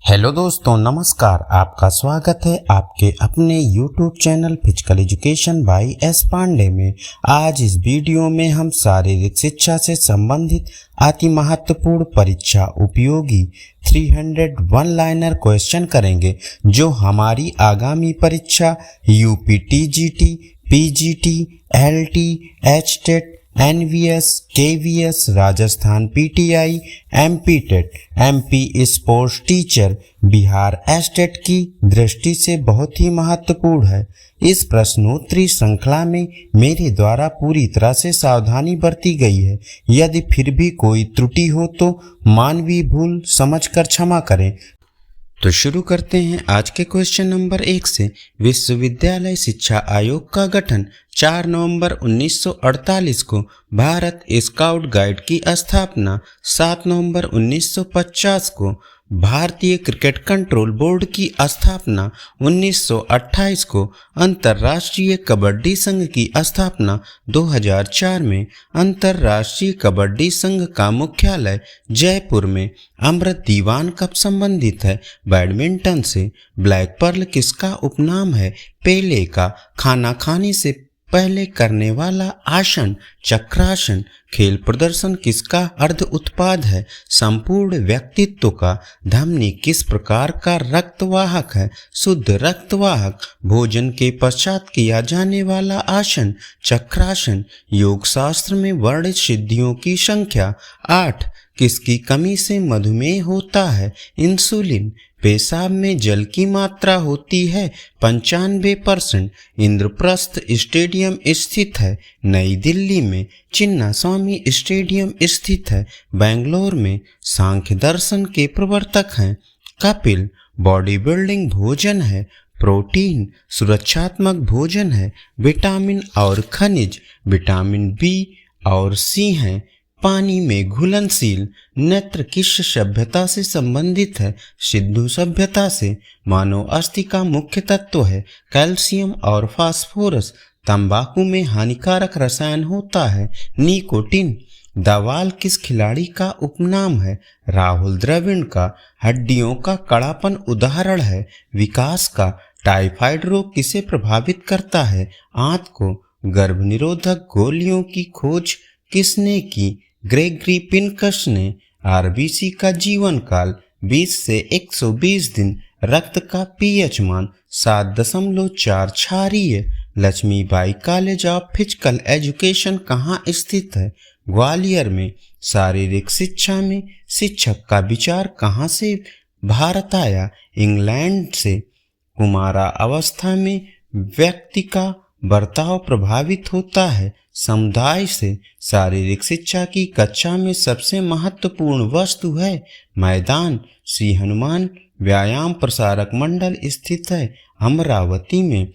Hello दोस्तों, नमस्कार। आपका स्वागत है आपके अपने YouTube channel physical education by S Pandey में। आज इस वीडियो में हम शारीरिक शिक्षा से संबंधित अति महत्वपूर्ण परीक्षा उपयोगी 301 लाइनर क्वेश्चन करेंगे, जो हमारी आगामी परीक्षा UPTGT, PGT, LT, HTET, NVS, KVS, Rajasthan PTI, MP TET, MP sports teacher, Bihar STET की दृष्टि से बहुत ही महत्वपूर्ण है। इस प्रश्नोत्तरी श्रृंखला में मेरे द्वारा पूरी तरह से सावधानी बरती गई है। यदि फिर भी कोई त्रुटि हो तो मानवीय भूल समझकर क्षमा करें। तो शुरू करते हैं आज के क्वेश्चन नंबर 1 से। विश्वविद्यालय शिक्षा आयोग का गठन 4 नवंबर 1948 को, भारत स्काउट गाइड की स्थापना 7 नवंबर 1950 को, भारतीय क्रिकेट कंट्रोल बोर्ड की स्थापना 1928 को, अंतर्राष्ट्रीय कबड्डी संघ की स्थापना 2004 में, अंतर्राष्ट्रीय कबड्डी संघ का मुख्यालय जयपुर में। अमृत दीवान कब संबंधित है? बैडमिंटन से। ब्लैक पर्ल किसका उपनाम है? पेले का। खाना खाने से पहले करने वाला आसन चक्रासन। खेल प्रदर्शन किसका अर्ध उत्पाद है? संपूर्ण व्यक्तित्व का। धमनी किस प्रकार का रक्तवाहक है? शुद्ध रक्तवाहक। भोजन के पश्चात किया जाने वाला आसन चक्रासन। योग शास्त्र में वर्णित सिद्धियों की संख्या 8। किसकी कमी से मधुमेह होता है? इंसुलिन। पेशाब में जल की मात्रा होती है 95%। इंद्रप्रस्थ स्टेडियम स्थित है नई दिल्ली में। चिन्ना स्वामी स्टेडियम स्थित है बेंगलोर में। सांख्य दर्शन के प्रवर्तक हैं कपिल। बॉडी बिल्डिंग भोजन है प्रोटीन। सुरक्षात्मक भोजन है विटामिन और खनिज। विटामिन बी और सी हैं पानी में घुलनशील। नेत्र किस सभ्यता से संबंधित है? सिंधु सभ्यता से। मानव अस्थि का मुख्य तत्व है कैल्शियम और फास्फोरस। तंबाकू में हानिकारक रसायन होता है निकोटीन। दवाल किस खिलाड़ी का उपनाम है? राहुल द्रविड़ का। हड्डियों का कड़ापन उदाहरण है विकास का। टाइफाइड रोग किसे प्रभावित करता है? आंत को। गर्भ निरोधक गोलियों की खोज किसने की? ग्रेगरी पिनकस ने। आरबीसी का जीवन काल 20 से 120 दिन। रक्त का पीएच मान 7.4 क्षारीय। Lakshmibai college of physical education कहाँ स्थित है? ग्वालियर में। शारीरिक शिक्षा में शिक्षक का विचार कहाँ से भारत आया? इंग्लैंड से। कुमारा अवस्था में व्यक्ति का बर्ताव प्रभावित होता है समुदाय से। शारीरिक शिक्षा की कक्षा में सबसे महत्वपूर्ण वस्तु है मैदान। श्री हनुमान व्यायाम प्रसारक मंडल स्थित है अमरावती में।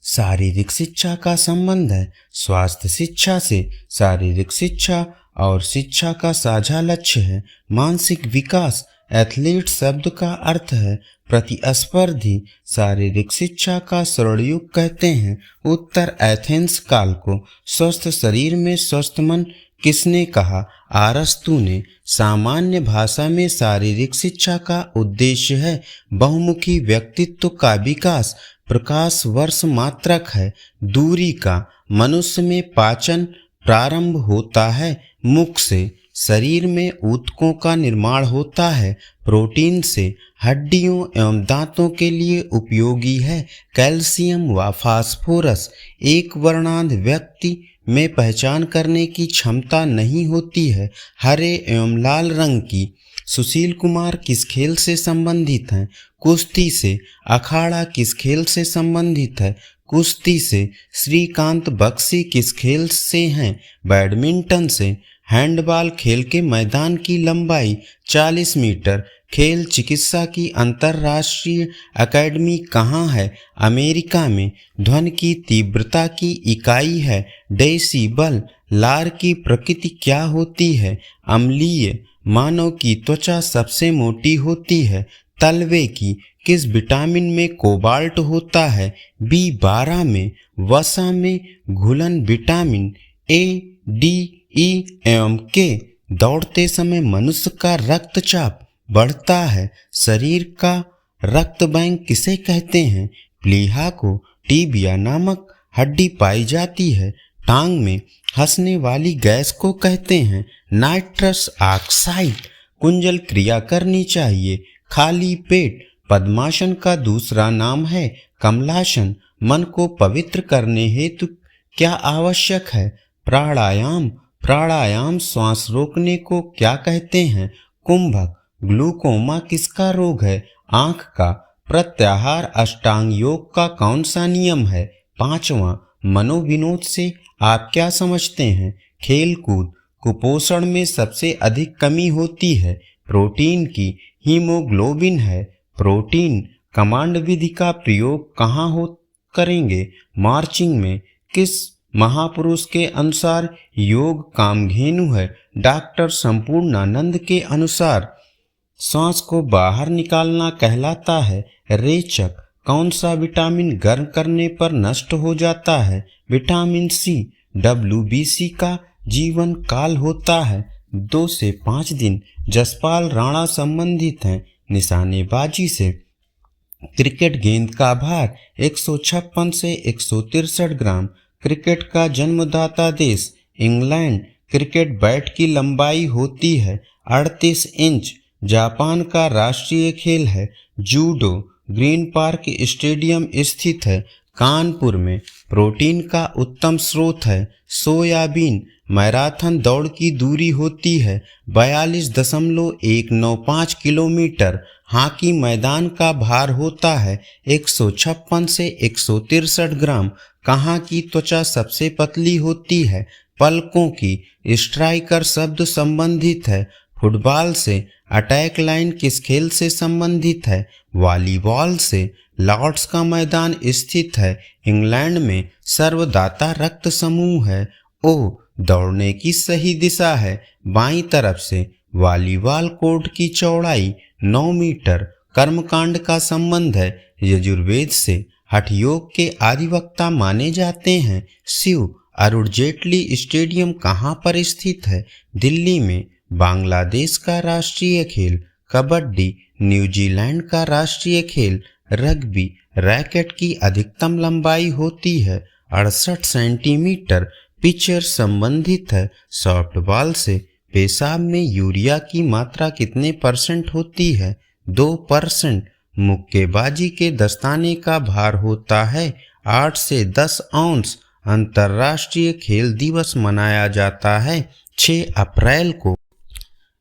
शारीरिक शिक्षा का संबंध है स्वास्थ्य शिक्षा से। शारीरिक शिक्षा और शिक्षा का साझा लक्ष्य है मानसिक विकास। एथलीट शब्द का अर्थ है प्रतिस्पर्धी। शारीरिक शिक्षा का स्वर्णयुग कहते हैं उत्तर एथेंस काल को। स्वस्थ शरीर में स्वस्थ मन किसने कहा? अरस्तु ने। सामान्य भाषा में शारीरिक शिक्षा का उद्देश्य है बहुमुखी व्यक्तित्व का विकास। प्रकाश वर्ष मात्रक है दूरी का। मनुष्य में पाचन प्रारंभ होता है मुख से। शरीर में ऊतकों का निर्माण होता है प्रोटीन से। हड्डियों एवं दांतों के लिए उपयोगी है कैल्शियम व फास्फोरस। एक वर्णांध व्यक्ति में पहचान करने की क्षमता नहीं होती है हरे एवं लाल रंग की। सुशील कुमार किस खेल से संबंधित हैं? कुश्ती से। अखाड़ा किस खेल से संबंधित है? कुश्ती से। श्रीकांत बख्शी किस खेल से हैं? बैडमिंटन से। हैंडबॉल खेल के मैदान की लंबाई 40 मीटर। खेल चिकित्सा की अंतर्राष्ट्रीय अकेडमी कहाँ है? अमेरिका में। ध्वनि की तीव्रता की इकाई है डेसिबल। लार की प्रकृति क्या होती है? अम्लीय। मानव की त्वचा सबसे मोटी होती है तलवे की। किस विटामिन में कोबाल्ट होता है? B12 में। वसा में घुलन विटामिन A, D, E एवं K। दौड़ते समय मनुष्य का रक्तचाप बढ़ता है। शरीर का रक्त बैंक किसे कहते हैं? प्लीहा को टीबिया नामक हड्डी पाई जाती है। टांग में हंसने वाली गैस को कहते हैं नाइट्रस ऑक्साइड। कुंजल क्रिया करनी चाहिए खाली पेट। पद्मासन का दूसरा नाम है कमलासन। मन को पवित्र करने हेतु क्या आवश्यक है? प्राणायाम। प्राणायाम श्वास रोकने को क्या कहते हैं? कुंभक। ग्लूकोमा किसका रोग है? आंख का। प्रत्याहार अष्टांग योग का कौन सा नियम है? 5वां। मनोविनोद से आप क्या समझते हैं? खेल कूद। कुपोषण में सबसे अधिक कमी होती है प्रोटीन की। हीमोग्लोबिन है प्रोटीन। कमांड विधि का प्रयोग कहाँ हो करेंगे? मार्चिंग में। किस महापुरुष के अनुसार योग कामधेनु है? डॉक्टर संपूर्णानंद के अनुसार। सांस को बाहर निकालना कहलाता है रेचक। कौन सा विटामिन गर्म करने पर नष्ट हो जाता है? Vitamin C. WBC का जीवन काल होता है 2 से 5 दिन। जसपाल राणा संबंधित हैं निशानेबाजी से। क्रिकेट गेंद का भार 156 से 163 ग्राम। क्रिकेट का जन्मदाता देश इंग्लैंड। क्रिकेट बैट की लंबाई होती है 38 इंच। जापान का राष्ट्रीय खेल है जूडो। ग्रीन पार्क स्टेडियम स्थित है कानपुर में। प्रोटीन का उत्तम स्रोत है सोयाबीन। मैराथन दौड़ की दूरी होती है 42.195 किलोमीटर। हॉकी मैदान का भार होता है 156 से 163 ग्राम। कहाँ की त्वचा सबसे पतली होती है? पलकों की। स्ट्राइकर शब्द संबंधित है फुटबॉल से। अटैक लाइन किस खेल से संबंधित है? वॉलीबॉल से। लॉर्ड्स का मैदान स्थित है इंग्लैंड में। सर्वदाता रक्त समूह है O। दौड़ने की सही दिशा है बाईं तरफ से। वॉलीबॉल कोर्ट की चौड़ाई 9 मीटर। कर्मकांड का संबंध है यजुर्वेद से। हठ योग के आदिवक्ता माने जाते हैं शिव। अरुण जेटली स्टेडियम कहाँ पर स्थित है? दिल्ली में। बांग्लादेश का राष्ट्रीय खेल कबड्डी। न्यूजीलैंड का राष्ट्रीय खेल रग्बी। रैकेट की अधिकतम लंबाई होती है 68 सेंटीमीटर। पिचर संबंधित है सॉफ्टबॉल से। पेशाब में यूरिया की मात्रा कितने % होती है? 2%। मुक्केबाजी के दस्ताने का भार होता है 8 से 10 औंस। अंतर्राष्ट्रीय खेल दिवस मनाया जाता है 6 अप्रैल को।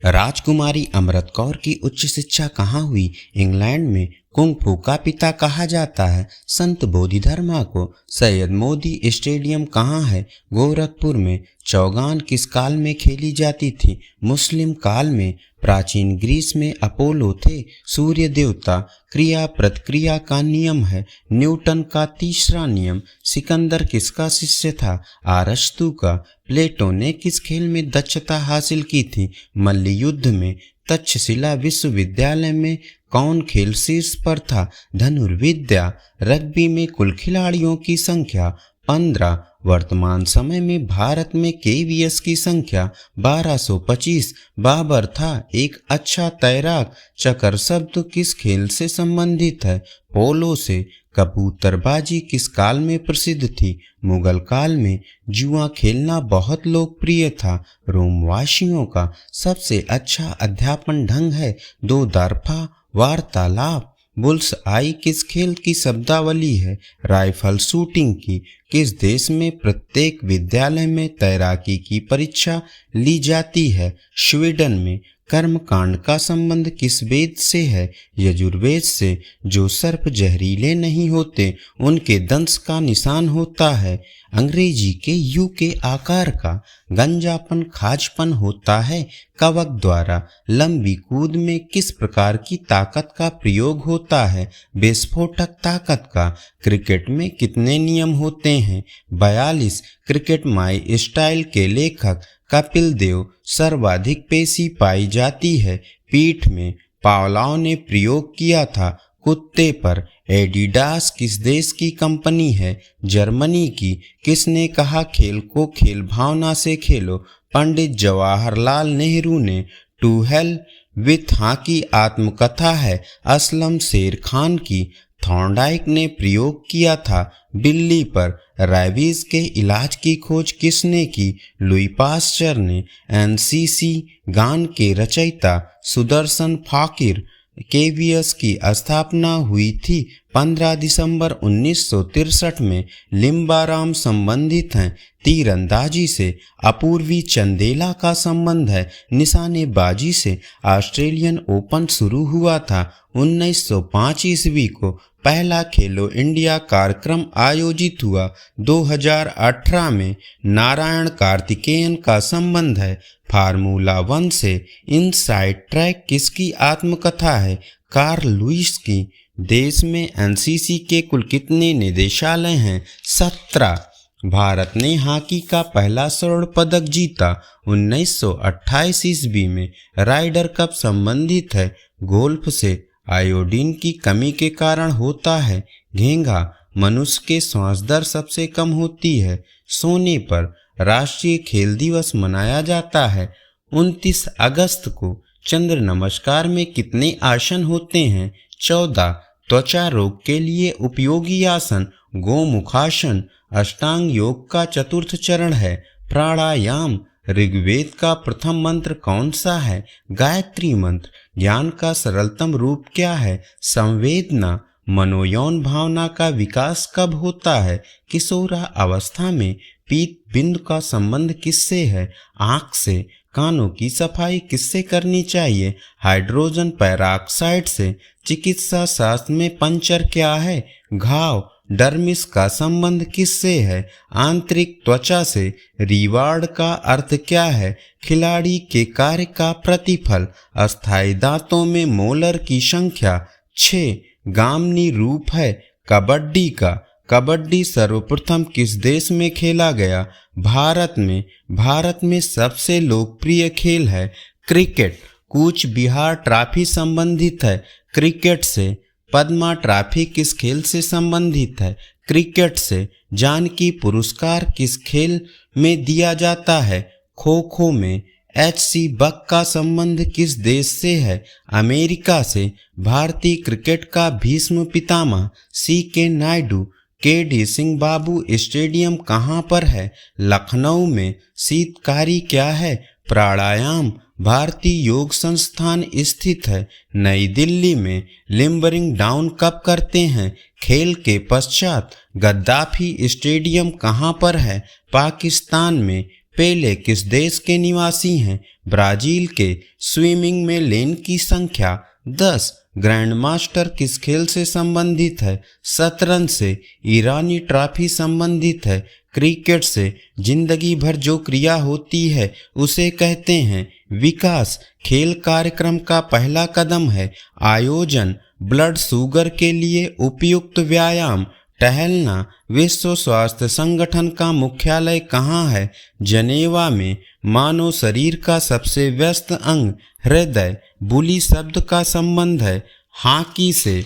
राजकुमारी अमृत कौर की उच्च शिक्षा कहाँ हुई? इंग्लैंड में। कुंग फू का पिता कहा जाता है संत बोधिधर्मा को। सैयद मोदी स्टेडियम कहाँ है? गोरखपुर में। चौगान किस काल में खेली जाती थी? मुस्लिम काल में। प्राचीन ग्रीस में अपोलो थे सूर्य देवता। क्रिया प्रतिक्रिया का नियम है न्यूटन का तीसरा नियम। सिकंदर किसका शिष्य था? अरस्तु का। प्लेटो ने किस खेल में दक्षता हासिल की थी? मल्लयुद्ध में। तक्षशिला विश्वविद्यालय में कौन खेल शीर्ष पर था? धनुर्विद्या। रग्बी में कुल खिलाड़ियों की संख्या 15। वर्तमान समय में भारत में KVS की संख्या 1225। बाबर था एक अच्छा तैराक। चकर शब्द किस खेल से संबंधित है? पोलो से। कबूतरबाजी किस काल में प्रसिद्ध थी? मुगल काल में। जुआ खेलना बहुत लोकप्रिय था रोमवासियों का। सबसे अच्छा अध्यापन ढंग है 2 तरफा वार्तालाप। बुल्स आई किस खेल की शब्दावली है? राइफल शूटिंग की। किस देश में प्रत्येक विद्यालय में तैराकी की परीक्षा ली जाती है? स्वीडन में। कर्मकांड का संबंध किस वेद से है? यजुर्वेद से। जो सर्प जहरीले नहीं होते उनके दंश का निशान होता है अंग्रेजी के U के आकार का। गंजापन खाजपन होता है कवक द्वारा। लंबी कूद में किस प्रकार की ताकत का प्रयोग होता है? विस्फोटक ताकत का। क्रिकेट में कितने नियम होते हैं? 42। क्रिकेट माई स्टाइल के लेखक कपिल देव। सर्वाधिक पेशी पाई जाती है पीठ में। पावलाव ने प्रयोग किया था कुत्ते पर। एडिडास किस देश की कंपनी है? जर्मनी की। किसने कहा खेल को खेल भावना से खेलो? पंडित जवाहरलाल नेहरू ने। टू हेल विथ हॉकी आत्मकथा है असलम शेर खान की। थॉर्नडाइक ने प्रयोग किया था बिल्ली पर। रेबीज के इलाज की खोज किसने की? लुई पास्चर ने। एनसीसी गान के रचयिता सुदर्शन फाकिर। केवीएस की स्थापना हुई थी 15 दिसंबर 1963 में। लिम्बाराम संबंधित हैं तीरंदाजी से। अपूर्वी चंदेला का संबंध है निशानेबाजी से। ऑस्ट्रेलियन ओपन शुरू हुआ था 1905 ईस्वी को। पहला खेलो इंडिया कार्यक्रम आयोजित हुआ 2018 में। नारायण कार्तिकेयन का संबंध है फार्मूला 1 से। इनसाइड ट्रैक किसकी आत्मकथा है? कार्ल लुईस की। देश में एनसीसी के कुल कितने निदेशालय हैं? 17। भारत ने हॉकी का पहला स्वर्ण पदक जीता 1928 ईस्वी में। राइडर कप संबंधित है गोल्फ से। आयोडीन की कमी के कारण होता है घेंघा। मनुष्य के श्वास दर सबसे कम होती है सोने पर। राष्ट्रीय खेल दिवस मनाया जाता है 29 अगस्त को। चंद्र नमस्कार में कितने आसन होते हैं? 14। त्वचा रोग के लिए उपयोगी आसन गोमुखासन। अष्टांग योग का चतुर्थ चरण है प्राणायाम। ऋग्वेद का प्रथम मंत्र कौन सा है? गायत्री मंत्र। ज्ञान का सरलतम रूप क्या है? संवेदना। मनोयौन भावना का विकास कब होता है? किशोरा अवस्था में। पीत बिंदु का संबंध किससे है? आँख से। कानों की सफाई किससे करनी चाहिए? हाइड्रोजन पेरोक्साइड से। चिकित्सा शास्त्र में पंचर क्या है? घाव। डर्मिस का संबंध किससे है? आंतरिक त्वचा से। रिवार्ड का अर्थ क्या है? खिलाड़ी के कार्य का प्रतिफल। अस्थायी दांतों में मोलर की संख्या 6। गामनी रूप है कबड्डी का। कबड्डी सर्वप्रथम किस देश में खेला गया? भारत में। भारत में सबसे लोकप्रिय खेल है क्रिकेट। कूच बिहार ट्रॉफी संबंधित है क्रिकेट से। पद्मा ट्रॉफी किस खेल से संबंधित है? क्रिकेट से। जानकी पुरस्कार किस खेल में दिया जाता है? खो खो में। एच.सी. बक का संबंध किस देश से है? अमेरिका से। भारतीय क्रिकेट का भीष्म पितामह C.K. नायडू। के.डी. सिंह बाबू स्टेडियम कहाँ पर है? लखनऊ में। शीतकारी क्या है? प्राणायाम। भारतीय योग संस्थान स्थित है नई दिल्ली में। लिम्बरिंग डाउन कब करते हैं? खेल के पश्चात। गद्दाफी स्टेडियम कहाँ पर है? पाकिस्तान में। पेले किस देश के निवासी हैं? ब्राजील के। स्विमिंग में लेन की संख्या 10। ग्रैंड मास्टर किस खेल से संबंधित है? शतरंज से। ईरानी ट्रॉफी संबंधित है क्रिकेट से। जिंदगी भर जो क्रिया होती है उसे कहते हैं विकास। खेल कार्यक्रम का पहला कदम है आयोजन। ब्लड शुगर के लिए उपयुक्त व्यायाम टहलना। विश्व स्वास्थ्य संगठन का मुख्यालय कहाँ है? जेनेवा में। मानव शरीर का सबसे व्यस्त अंग हृदय। बुली शब्द का संबंध है हॉकी से।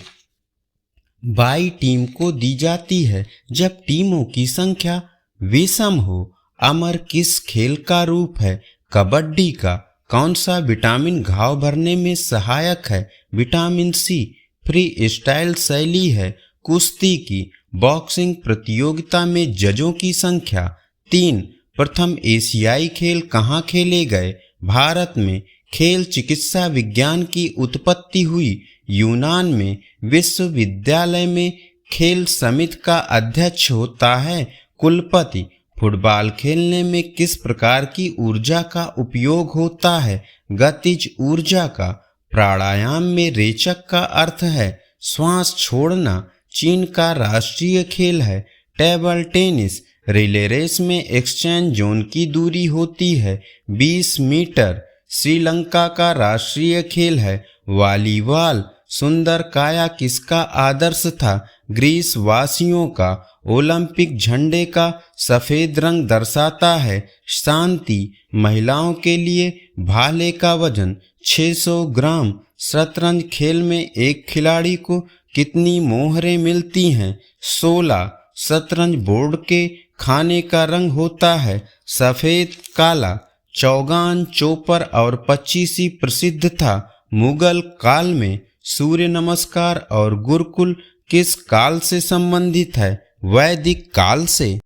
बाई टीम को दी जाती है जब टीमों की संख्या विषम हो। अमर किस खेल का रूप है? कबड्डी का। कौन सा विटामिन घाव भरने में सहायक है? Vitamin C. फ्री स्टाइल शैली है कुश्ती की। बॉक्सिंग प्रतियोगिता में जजों की संख्या 3। प्रथम एशियाई खेल कहाँ खेले गए? भारत में। खेल चिकित्सा विज्ञान की उत्पत्ति हुई यूनान में। विश्वविद्यालय में खेल समिति का अध्यक्ष होता है कुलपति। फुटबॉल खेलने में किस प्रकार की ऊर्जा का उपयोग होता है? गतिज ऊर्जा का। प्राणायाम में रेचक का अर्थ है श्वास छोड़ना। चीन का राष्ट्रीय खेल है टेबल टेनिस। रिले रेस में एक्सचेंज जोन की दूरी होती है 20 मीटर। श्रीलंका का राष्ट्रीय खेल है वॉलीबॉल। सुंदर काया किसका आदर्श था? ग्रीस वासियों का। ओलंपिक झंडे का सफेद रंग दर्शाता है शांति। महिलाओं के लिए भाले का वजन 600 ग्राम। शतरंज खेल में एक खिलाड़ी को कितनी मोहरें मिलती हैं? 16। शतरंज बोर्ड के खाने का रंग होता है सफेद काला। चौगान, चौपर और पच्चीसी प्रसिद्ध था मुगल काल में सूर्य नमस्कार और गुरुकुल किस काल से संबंधित है? वैदिक काल से।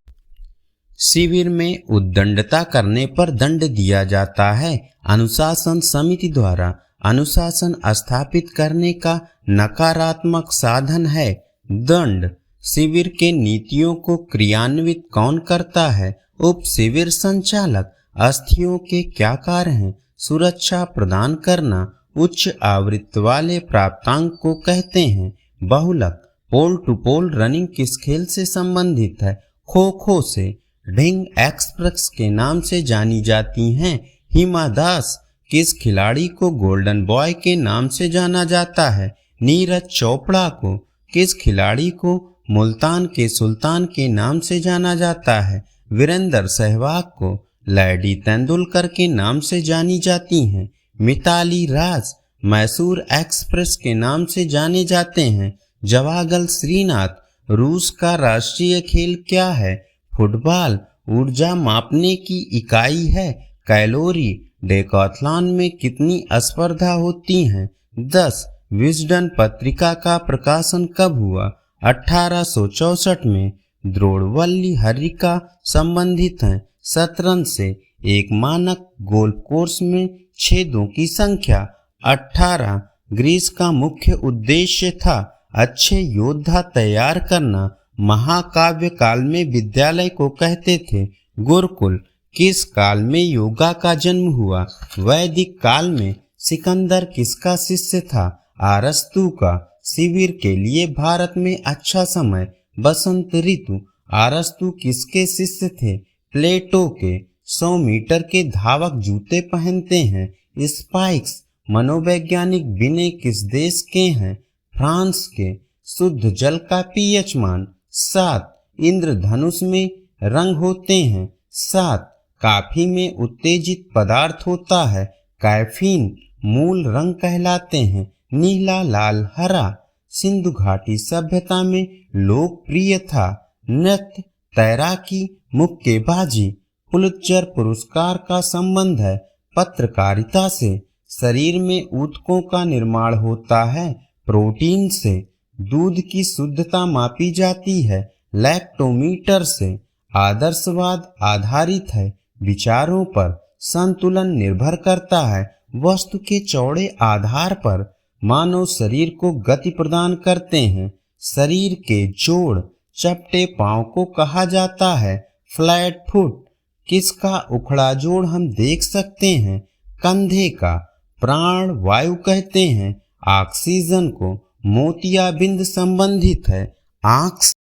शिविर में उद्दंडता करने पर दंड दिया जाता है। अनुशासन समिति द्वारा अनुशासन स्थापित करने का नकारात्मक साधन है दंड। शिविर के नीतियों को क्रियान्वित कौन करता है? उप शिविर संचालक। अस्थियों के क्या कार्य हैं? सुरक्षा प्रदान करना। उच्च आवृत्ति वाले प्राप्तांक को कहते हैं बहुलक। पोल टू पोल रनिंग किस खेल से संबंधित है? खो खो से। ढिंग एक्सप्रेस के नाम से जानी जाती हैं हिमा दास। किस खिलाड़ी को गोल्डन बॉय के नाम से जाना जाता है? नीरज चोपड़ा को। किस खिलाड़ी को मुल्तान के सुल्तान के नाम से जाना जाता है? वीरेंद्र सहवाग को। लेडी तेंदुलकर के नाम से जानी जाती हैं मिताली राज। मैसूर एक्सप्रेस के नाम से जाने जाते हैं जवागल श्रीनाथ। रूस का राष्ट्रीय खेल क्या है? फुटबॉल। ऊर्जा मापने की इकाई है कैलोरी। डेकाथलॉन में कितनी स्पर्धा होती हैं? 10। विजडन पत्रिका का प्रकाशन कब हुआ? 1864 में। द्रोणवल्ली हरिका संबंधित हैं शतरंज से। एक मानक गोल्फ कोर्स में छेदों की संख्या 18। ग्रीस का मुख्य उद्देश्य था अच्छे योद्धा तैयार करना। महाकाव्य काल में विद्यालय को कहते थे गुरुकुल। किस काल में योगा का जन्म हुआ? वैदिक काल में। सिकंदर किसका शिष्य था? अरस्तु का। शिविर के लिए भारत में अच्छा समय बसंत ऋतु। अरस्तु किसके शिष्य थे? प्लेटो के। 100 मीटर के धावक जूते पहनते हैं स्पाइक्स। मनोवैज्ञानिक विनय किस देश के हैं? फ्रांस के। शुद्ध जल का पीएच मान 7। इंद्रधनुष में रंग होते हैं 7। कॉफी में उत्तेजित पदार्थ होता है कैफीन। मूल रंग कहलाते हैं नीला लाल हरा। सिंधु घाटी सभ्यता में लोकप्रिय था नृत्य तैराकी मुक्केबाजी। पुलित्जर पुरस्कार का संबंध है पत्रकारिता से। शरीर में ऊतकों का निर्माण होता है प्रोटीन से। दूध की शुद्धता मापी जाती है लैक्टोमीटर से। आदर्शवाद आधारित है विचारों पर। संतुलन निर्भर करता है वस्तु के चौड़े आधार पर। मानव शरीर को गति प्रदान करते हैं शरीर के जोड़। चपटे पांव को कहा जाता है फ्लैट फुट। किसका उखड़ा जोड़ हम देख सकते हैं? कंधे का। प्राण वायु कहते हैं ऑक्सीजन को। मोतियाबिंद संबंधित है आंख